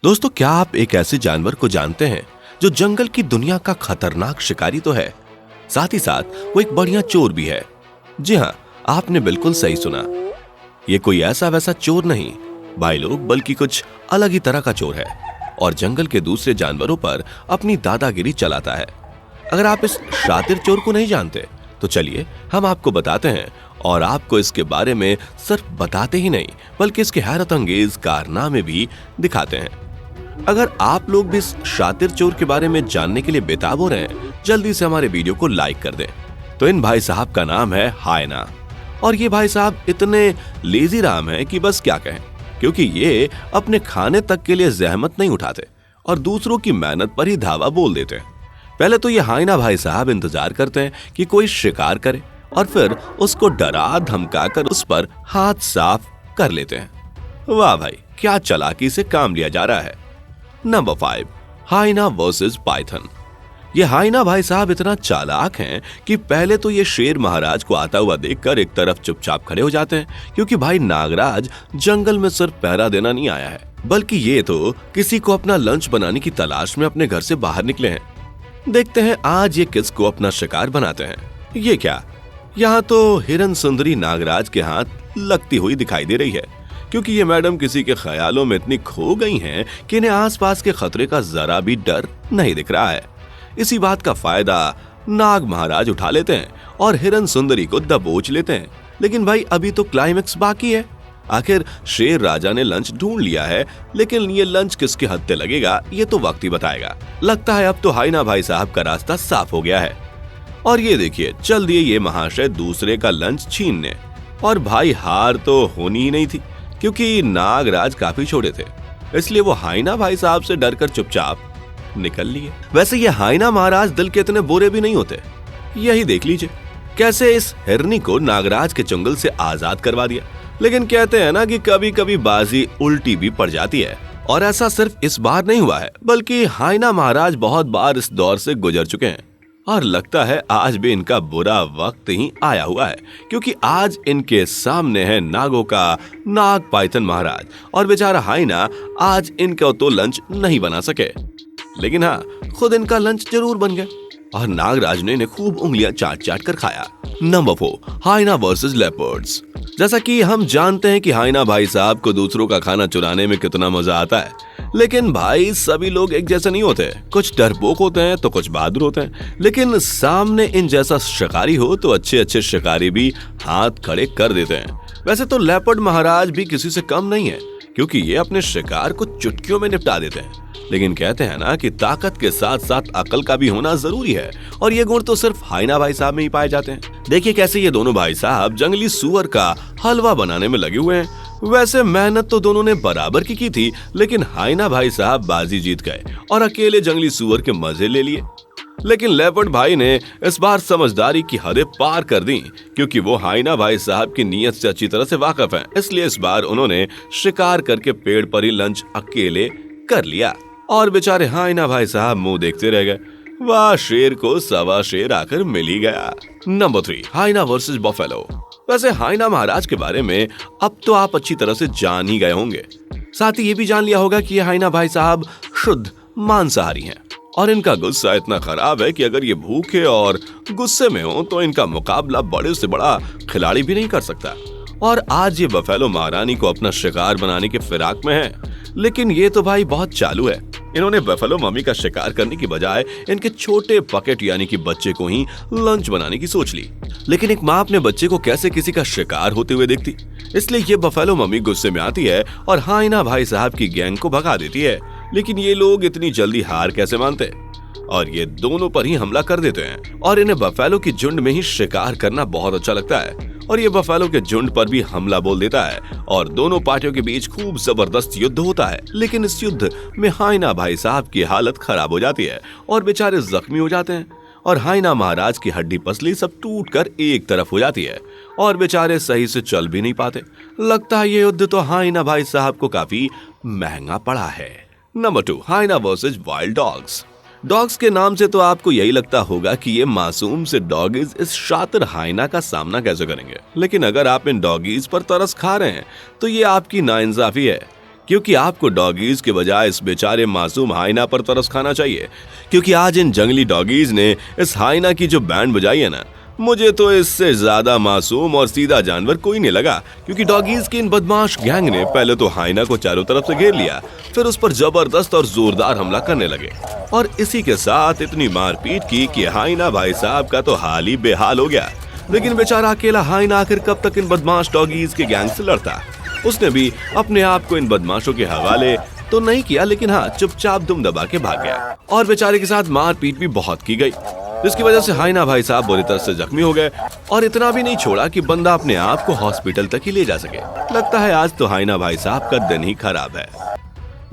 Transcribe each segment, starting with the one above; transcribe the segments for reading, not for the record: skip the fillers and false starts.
दोस्तों, क्या आप एक ऐसे जानवर को जानते हैं जो जंगल की दुनिया का खतरनाक शिकारी तो है, साथ ही साथ वो एक बढ़िया चोर भी है। जी हाँ, आपने बिल्कुल सही सुना। ये कोई ऐसा वैसा चोर नहीं भाई लोग, बल्कि कुछ अलग ही तरह का चोर है और जंगल के दूसरे जानवरों पर अपनी दादागिरी चलाता है। अगर आप इस शातिर चोर को नहीं जानते तो चलिए हम आपको बताते हैं, और आपको इसके बारे में सिर्फ बताते ही नहीं बल्कि इसके हैरत अंगेज कारनामे भी दिखाते हैं। अगर आप लोग भी इस शातिर चोर के बारे में जानने के लिए बेताब हो रहे हैं, जल्दी से हमारे वीडियो को लाइक कर दें। तो इन भाई साहब का नाम है हायना, और ये भाई साहब इतने लेजी राम हैं कि बस क्या कहें, क्योंकि ये अपने खाने तक के लिए जहमत नहीं उठाते और दूसरों की मेहनत पर ही धावा बोल देते हैं। पहले तो ये हायना भाई साहब इंतजार करते हैं कि कोई शिकार करे और फिर उसको डरा धमका कर उस पर हाथ साफ कर लेते हैं। वाह भाई, क्या चालाकी से काम लिया जा रहा है। नंबर 5, हायना वर्सेस पाइथन। ये हायना भाई साहब इतना चालाक हैं कि पहले तो ये शेर महाराज को आता हुआ देखकर एक तरफ चुपचाप खड़े हो जाते हैं, क्योंकि भाई नागराज जंगल में सिर्फ पहरा देना नहीं आया है, बल्कि ये तो किसी को अपना लंच बनाने की तलाश में अपने घर से बाहर निकले हैं। देखते हैं आज ये किसको अपना शिकार बनाते हैं। ये क्या, यहाँ तो हिरन सुंदरी नागराज के हाथ लगती हुई दिखाई दे रही है, क्योंकि ये मैडम किसी के ख्यालों में इतनी खो गई हैं कि इन्हें आसपास के खतरे का जरा भी डर नहीं दिख रहा है। इसी बात का फायदा नाग महाराज उठा लेते हैं और हिरन सुंदरी को दबोच लेते हैं। लेकिन भाई अभी तो क्लाइमेक्स बाकी है। आखिर शेर राजा ने लंच ढूंढ लिया है, लेकिन ये लंच किसके हत्थे लगेगा ये तो वक्त ही बताएगा। लगता है अब तो हायना भाई साहब का रास्ता साफ हो गया है। और ये देखिए, चल दिए ये महाशय दूसरे का लंच छीनने। और भाई हार तो होनी ही नहीं थी, क्योंकि नागराज काफी छोटे थे, इसलिए वो हायना भाई साहब से डरकर चुपचाप निकल लिए। वैसे ये हायना महाराज दिल के इतने बुरे भी नहीं होते। यही देख लीजिए कैसे इस हिरनी को नागराज के चंगुल से आजाद करवा दिया। लेकिन कहते हैं ना कि कभी कभी बाजी उल्टी भी पड़ जाती है, और ऐसा सिर्फ इस बार नहीं हुआ है, बल्कि हायना महाराज बहुत बार इस दौर से गुजर चुके हैं। और लगता है आज भी इनका बुरा वक्त ही आया हुआ है, क्योंकि आज इनके सामने है नागों का नाग पाइथन महाराज, और बेचारा हायना आज इनका तो लंच नहीं बना सके, लेकिन हाँ खुद इनका लंच जरूर बन गया, और नागराज ने इन्हें खूब उंगलियां चाट चाट कर खाया। नंबर 4, हायना वर्सेस लेपर्ड्स। जैसा कि हम जानते हैं कि हायना भाई साहब को दूसरों का खाना चुराने में कितना मजा आता है, लेकिन भाई सभी लोग एक जैसे नहीं होते। कुछ डरपोक होते हैं तो कुछ बहादुर होते हैं, लेकिन सामने इन जैसा शिकारी हो तो अच्छे अच्छे शिकारी भी हाथ खड़े कर देते हैं। वैसे तो लेपर्ड महाराज भी किसी से कम नहीं है, क्योंकि ये अपने शिकार को चुटकियों में निपटा देते हैं। लेकिन कहते हैं ना कि ताकत के साथ साथ अकल का भी होना जरूरी है, और ये गुण तो सिर्फ हायना भाई साहब में ही पाए जाते हैं। देखिए कैसे ये दोनों भाई साहब जंगली सुअर का हलवा बनाने में लगे हुए हैं। वैसे मेहनत तो दोनों ने बराबर की थी, लेकिन हायना भाई साहब बाजी जीत गए और अकेले जंगली सुअर के मजे ले लिए। लेकिन लेपर्ड भाई ने इस बार समझदारी की हदें पार कर दी, क्योंकि वो हायना भाई साहब की नीयत से अच्छी तरह से वाकिफ हैं। इसलिए इस बार उन्होंने शिकार करके पेड़ पर ही लंच अकेले कर लिया, और बेचारे हायना भाई साहब मुंह देखते रह गए। वाह, शेर को सवा शेर आकर मिल ही गया। नंबर 3, हायना वर्सेस बफेलो। वैसे हायना महाराज के बारे में अब तो आप अच्छी तरह से जान ही गए होंगे। साथ ही ये भी जान लिया होगा कि ये हायना भाई साहब शुद्ध मांसाहारी हैं, और इनका गुस्सा इतना खराब है कि अगर ये भूखे और गुस्से में हो तो इनका मुकाबला बड़े से बड़ा खिलाड़ी भी नहीं कर सकता। और आज ये बफेलो महारानी को अपना शिकार बनाने के फिराक में है, लेकिन ये तो भाई बहुत चालू है। इन्होंने बफेलो मम्मी का शिकार करने की बजाय इनके छोटे पकेट यानी कि बच्चे को ही लंच बनाने की सोच ली। लेकिन एक माँ अपने बच्चे को कैसे किसी का शिकार होते हुए देखती, इसलिए ये बफेलो मम्मी गुस्से में आती है और हायना भाई साहब की गैंग को भगा देती है। लेकिन ये लोग इतनी जल्दी हार कैसे मानते, और ये दोनों पर ही हमला कर देते हैं। और इन्हें बफेलो की झुंड में ही शिकार करना बहुत अच्छा लगता है, और ये बफेलो के झुंड पर भी हमला बोल देता है, और दोनों पार्टियों के बीच खूब जबरदस्त युद्ध होता है। लेकिन इस युद्ध में हायना भाई साहब की हालत खराब हो जाती है और बेचारे जख्मी हो जाते हैं, और हायना महाराज की हड्डी पसली सब टूट कर एक तरफ हो जाती है, और बेचारे सही से चल भी नहीं पाते। लगता है ये युद्ध तो हायना भाई साहब को काफी महंगा पड़ा है। नंबर 2, हायना वर्सेस वाइल्ड डॉग्स। डॉग्स के नाम से तो आपको यही लगता होगा कि ये मासूम से डॉगीज इस शातिर हाइना का सामना कैसे करेंगे। लेकिन अगर आप इन डॉगीज पर तरस खा रहे हैं तो ये आपकी नाइंसाफी है, क्योंकि आपको डॉगीज के बजाय इस बेचारे मासूम हाइना पर तरस खाना चाहिए, क्योंकि आज इन जंगली डॉगीज ने इस हाइना की जो बैंड बजाई है ना, मुझे तो इससे ज्यादा मासूम और सीधा जानवर कोई नहीं लगा। क्योंकि डॉगीज की इन बदमाश गैंग ने पहले तो हाइना को चारों तरफ से घेर लिया, फिर उस पर जबरदस्त और जोरदार हमला करने लगे और इसी के साथ इतनी मारपीट की कि हाइना भाई साहब का तो हाल ही बेहाल हो गया। लेकिन बेचारा अकेला हाइना आखिर कब तक इन बदमाश डॉगीज के गैंग से लड़ता। उसने भी अपने आप को इन बदमाशों के हवाले तो नहीं किया, लेकिन हाँ, चुपचाप दुम दबा के भाग गया और बेचारे के साथ मारपीट भी बहुत की गई, जिसकी वजह से हाइना भाई साहब बुरी तरह से जख्मी हो गए और इतना भी नहीं छोड़ा कि बंदा अपने आप को हॉस्पिटल तक ही ले जा सके। लगता है आज तो हाइना भाई साहब का दिन ही खराब है।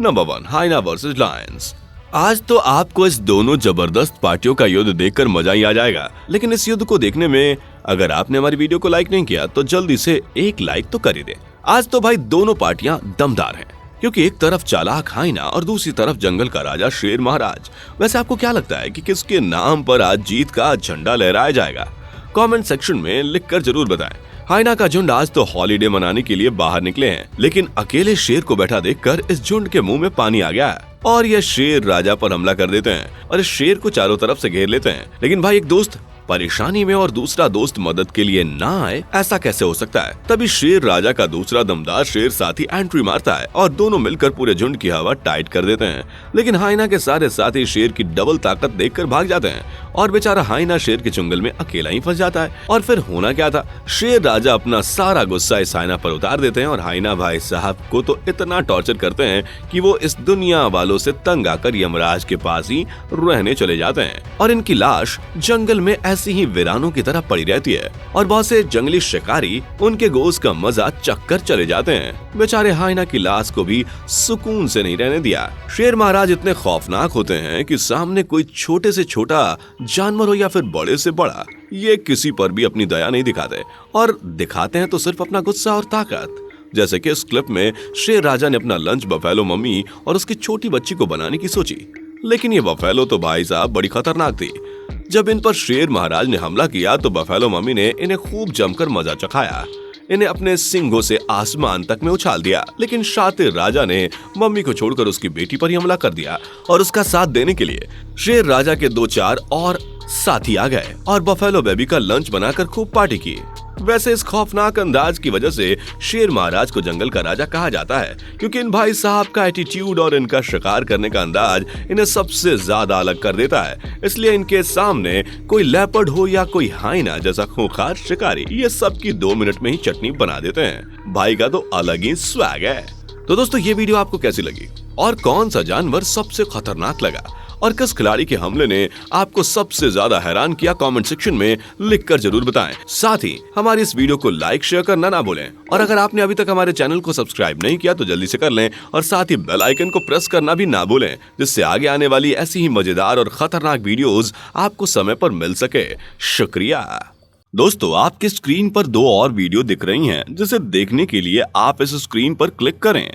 Number 1, hyena versus lions. आज तो आपको इस दोनों जबरदस्त पार्टियों का युद्ध देखकर मजा ही आ जाएगा, लेकिन इस युद्ध को देखने में अगर आपने हमारी वीडियो को लाइक नहीं किया तो जल्दी से एक लाइक तो कर ही दे। आज तो भाई दोनों पार्टियां दमदार हैं, क्योंकि एक तरफ चालाक हाइना और दूसरी तरफ जंगल का राजा शेर महाराज। वैसे आपको क्या लगता है कि किसके नाम पर आज जीत का झंडा लहराया जाएगा? कमेंट सेक्शन में लिखकर जरूर बताएं। हाइना का झुंड आज तो हॉलीडे मनाने के लिए बाहर निकले हैं, लेकिन अकेले शेर को बैठा देखकर इस झुंड के मुंह में पानी आ गया है और ये शेर राजा पर हमला कर देते हैं और इस शेर को चारों तरफ से घेर लेते हैं। लेकिन भाई एक दोस्त परेशानी में और दूसरा दोस्त मदद के लिए ना आए, ऐसा कैसे हो सकता है? तभी शेर राजा का दूसरा दमदार शेर साथी एंट्री मारता है और दोनों मिलकर पूरे झुंड की हवा टाइट कर देते हैं। लेकिन हाइना के सारे साथी शेर की डबल ताकत देखकर भाग जाते हैं और बेचारा हाइना शेर के चुंगल में अकेला ही फंस जाता है। और फिर होना क्या था, शेर राजा अपना सारा गुस्सा इस हाइना पर उतार देते हैं और हाइना भाई साहब को तो इतना टॉर्चर करते हैं कि वो इस दुनिया वालों से तंग आकर यमराज के पास ही रहने चले जाते हैं और इनकी लाश जंगल में ऐसी ही वीरानों की तरह पड़ी रहती है और बहुत से जंगली शिकारी उनके गोश्त का मजा चखकर चले जाते हैं। बेचारे हाइना की लाश को भी सुकून से नहीं रहने दिया। शेर महाराज इतने खौफनाक होते हैं कि सामने कोई छोटे से छोटा जानवर हो या फिर बड़े से बड़ा, ये किसी पर भी अपनी दया नहीं दिखाते और दिखाते हैं तो सिर्फ अपना गुस्सा और ताकत। जैसे कि इस क्लिप में शेर राजा ने अपना लंच बफेलो मम्मी और उसकी छोटी बच्ची को बनाने की सोची, लेकिन ये बफेलो तो भाई साहब बड़ी खतरनाक थी। जब इन पर शेर महाराज ने हमला किया तो बफेलो मम्मी ने इन्हें खूब जमकर मजा चखाया, इन्हें अपने सिंगों से आसमान तक में उछाल दिया। लेकिन शातिर राजा ने मम्मी को छोड़कर उसकी बेटी पर ही हमला कर दिया और उसका साथ देने के लिए शेर राजा के 2-4 और साथी आ गए और बफेलो बेबी का लंच बनाकर खूब पार्टी की। वैसे इस खौफनाक अंदाज की वजह से शेर महाराज को जंगल का राजा कहा जाता है, क्योंकि इन भाई साहब का एटीट्यूड और इनका शिकार करने का अंदाज इन्हें सबसे ज्यादा अलग कर देता है। इसलिए इनके सामने कोई लेपर्ड हो या कोई हाइना जैसा खूंखार शिकारी, ये सबकी 2 मिनट में ही चटनी बना देते हैं। भाई का तो अलग ही स्वैग है। तो दोस्तों, ये वीडियो आपको कैसी लगी और कौन सा जानवर सबसे खतरनाक लगा और किस खिलाड़ी के हमले ने आपको सबसे ज्यादा हैरान किया, कमेंट सेक्शन में लिखकर जरूर बताएं। साथ ही हमारी इस वीडियो को लाइक शेयर करना ना भूलें और अगर आपने अभी तक हमारे चैनल को सब्सक्राइब नहीं किया तो जल्दी से कर लें और साथ ही बेल आइकन को प्रेस करना भी ना भूलें, जिससे आगे आने वाली ऐसी ही मजेदार और खतरनाक वीडियोस आपको समय पर मिल सके। शुक्रिया। दोस्तों, आपके स्क्रीन पर 2 और वीडियो दिख रही हैं, जिसे देखने के लिए आप इस स्क्रीन पर क्लिक करें।